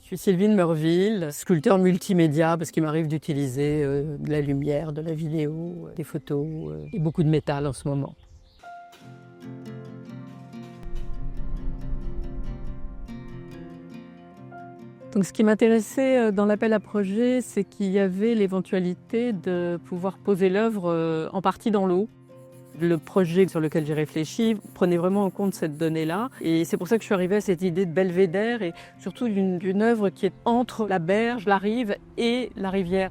Je suis Sylvine Meurville, sculpteur multimédia parce qu'il m'arrive d'utiliser de la lumière, de la vidéo, des photos et beaucoup de métal en ce moment. Donc ce qui m'intéressait dans l'appel à projet, c'est qu'il y avait l'éventualité de pouvoir poser l'œuvre en partie dans l'eau. Le projet sur lequel j'ai réfléchi prenait vraiment en compte cette donnée-là. Et c'est pour ça que je suis arrivée à cette idée de belvédère et surtout d'une œuvre qui est entre la berge, la rive et la rivière.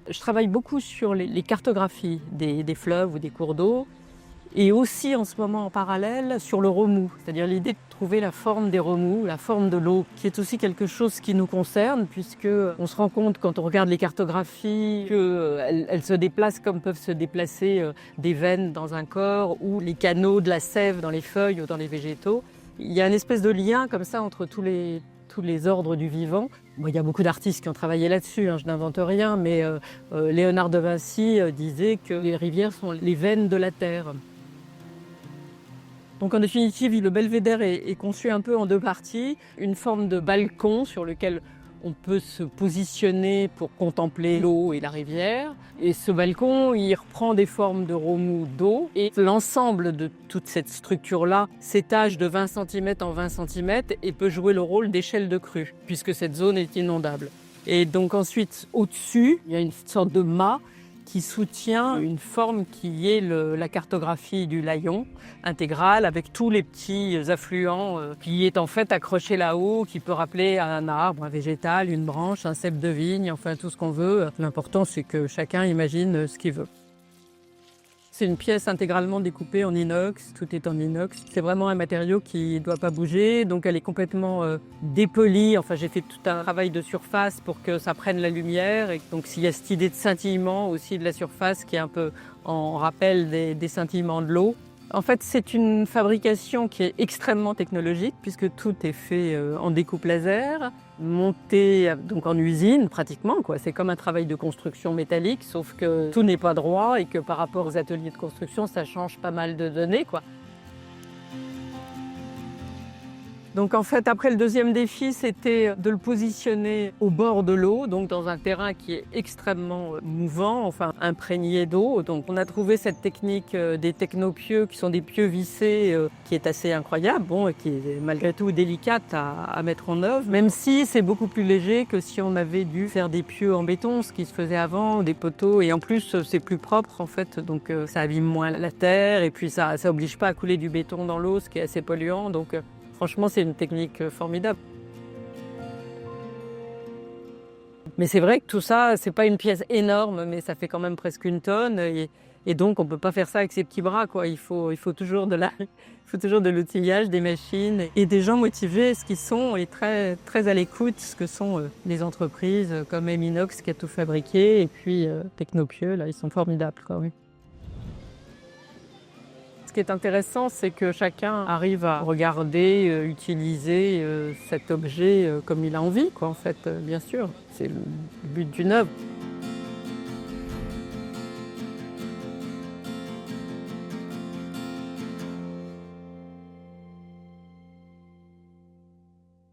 Je travaille beaucoup sur les cartographies des fleuves ou des cours d'eau et aussi en ce moment en parallèle sur le remous, c'est-à-dire l'idée de trouver la forme des remous, la forme de l'eau, qui est aussi quelque chose qui nous concerne puisque on se rend compte quand on regarde les cartographies qu'elles se déplacent comme peuvent se déplacer des veines dans un corps ou les canaux de la sève dans les feuilles ou dans les végétaux. Il y a une espèce de lien comme ça entre tous les ordres du vivant. Bon, il y a beaucoup d'artistes qui ont travaillé là-dessus, je n'invente rien, mais Léonard de Vinci disait que les rivières sont les veines de la terre. Donc en définitive, le belvédère est conçu un peu en deux parties. Une forme de balcon sur lequel on peut se positionner pour contempler l'eau et la rivière. Et ce balcon, il reprend des formes de remous d'eau. Et l'ensemble de toute cette structure-là s'étage de 20 cm en 20 cm et peut jouer le rôle d'échelle de crue, puisque cette zone est inondable. Et donc ensuite, au-dessus, il y a une sorte de mât qui soutient une forme qui est la cartographie du Layon intégrale avec tous les petits affluents qui est en fait accroché là-haut, qui peut rappeler un arbre, un végétal, une branche, un cep de vigne, enfin tout ce qu'on veut. L'important c'est que chacun imagine ce qu'il veut. C'est une pièce intégralement découpée en inox, tout est en inox. C'est vraiment un matériau qui ne doit pas bouger, donc elle est complètement dépolie. Enfin, j'ai fait tout un travail de surface pour que ça prenne la lumière. Et donc, s'il y a cette idée de scintillement aussi de la surface qui est un peu en rappel des scintillements de l'eau. En fait, c'est une fabrication qui est extrêmement technologique puisque tout est fait en découpe laser, monté donc en usine pratiquement, quoi. C'est comme un travail de construction métallique, sauf que tout n'est pas droit et que par rapport aux ateliers de construction, ça change pas mal de données, quoi. Donc en fait, après le deuxième défi, c'était de le positionner au bord de l'eau, donc dans un terrain qui est extrêmement mouvant, enfin imprégné d'eau. Donc on a trouvé cette technique des technopieux, qui sont des pieux vissés, qui est assez incroyable, bon, et qui est malgré tout délicate à mettre en œuvre, même si c'est beaucoup plus léger que si on avait dû faire des pieux en béton, ce qui se faisait avant, des poteaux, et en plus c'est plus propre en fait, donc ça abîme moins la terre, et puis ça oblige pas à couler du béton dans l'eau, ce qui est assez polluant, donc franchement, c'est une technique formidable. Mais c'est vrai que tout ça, c'est pas une pièce énorme, mais ça fait quand même presque une tonne. Et donc, on peut pas faire ça avec ses petits bras, quoi. Il faut toujours il faut toujours de l'outillage, des machines et des gens motivés, ce qui sont et très, très à l'écoute, ce que sont les entreprises comme Eminox qui a tout fabriqué et puis Technopieux, là, ils sont formidables, quoi, oui. Ce qui est intéressant, c'est que chacun arrive à regarder, utiliser cet objet comme il a envie, quoi, en fait, bien sûr. C'est le but d'une œuvre.